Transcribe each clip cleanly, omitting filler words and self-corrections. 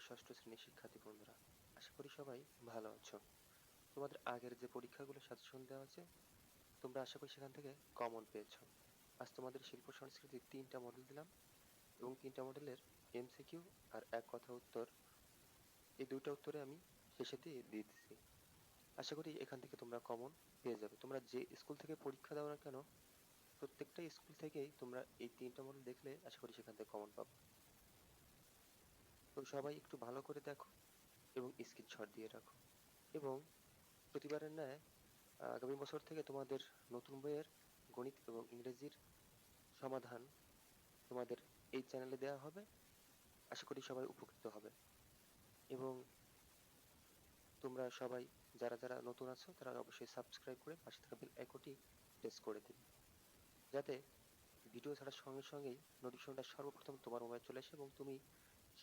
ষষ্ঠ শ্রেণীর শিক্ষার্থী বন্ধুরা, আশা করি সবাই ভালো আছো। তোমাদের আগের যে পরীক্ষাগুলো সাজেশন দেওয়া আছে, তোমরা আশা করি সেখান থেকে কমন পেয়েছো। আজ তোমাদের শিল্প সংস্কৃতির 3টা মডেল দিলাম এবং 3টা মডেলের এমসিকিউ আর এক কথা উত্তর, এই 2টা উত্তরে আমি শেষে দিয়ে দিচ্ছি। আশা করি এখান থেকে তোমরা কমন পেয়ে যাবে। তোমরা যে স্কুল থেকে পরীক্ষা দাও না কেন, প্রত্যেকটা স্কুল থেকেই তোমরা এই 3টা মডেল দেখলে আশা করি সেখান থেকে কমন পাবে। তো সবাই একটু ভালো করে দেখো এবং স্ক্রিনশট দিয়ে রাখো। এবং প্রতিবারের ন্যায় আগামী বছর থেকে তোমাদের নতুন বইয়ের গণিত এবং ইংরেজির সমাধান তোমাদের এই চ্যানেলে দেওয়া হবে। আশা করি সবাই উপকৃত হবে। এবং তোমরা সবাই যারা যারা নতুন আছো তারা অবশ্যই সাবস্ক্রাইব করে পাশে থাকা বেল আইকনটি প্রেস করে দিবে, যাতে ভিডিও ছাড়ার সঙ্গে সঙ্গেই নোটিফিকেশনটা সর্বপ্রথম তোমার মোবাইলে চলে আসে এবং তুমি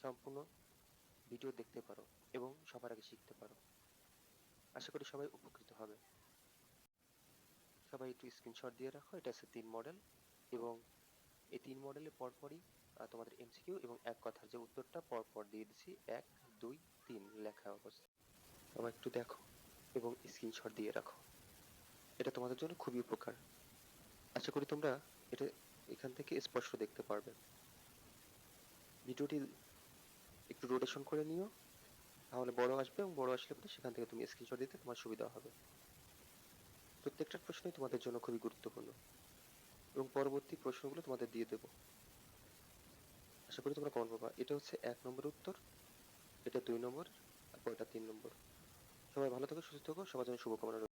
সম্পূর্ণ ভিডিও দেখতে পারো এবং সবার আগে শিখতে পারো। আশা করি সবাই উপকৃত হবে। সবাই একটু স্ক্রিনশট দিয়ে রাখো। এটা হচ্ছে 3 মডেল এবং এই 3 মডেলের পরপরই তোমাদের এমসিকিউ এবং এক কথার যে উত্তরটা পরপর দিয়ে দিচ্ছি, 1 2 3 লেখা অবস্থা। সবাই একটু দেখো এবং স্ক্রিনশট দিয়ে রাখো। এটা তোমাদের জন্য খুবই উপকার। আশা করি তোমরা এটা এখান থেকে স্পষ্ট দেখতে পারবে। ভিডিওটি একটু রোটেশন করে নিও, তাহলে বড় আসবে এবং বড় আসলে পরে সেখান থেকে তুমি স্ক্রিনশট দিতে তোমার সুবিধা হবে। প্রত্যেকটা প্রশ্নই তোমাদের জন্য খুবই গুরুত্বপূর্ণ এবং পরবর্তী প্রশ্নগুলো তোমাদের দিয়ে দেবো। আশা করি তোমরা কমন পাবা। এটা হচ্ছে 1 নম্বর উত্তর, এটা 2 নম্বর, তারপর এটা 3 নম্বর। সবাই ভালো থেকো, সুস্থ থেকো, সবার জন্য শুভকামনা রইলো।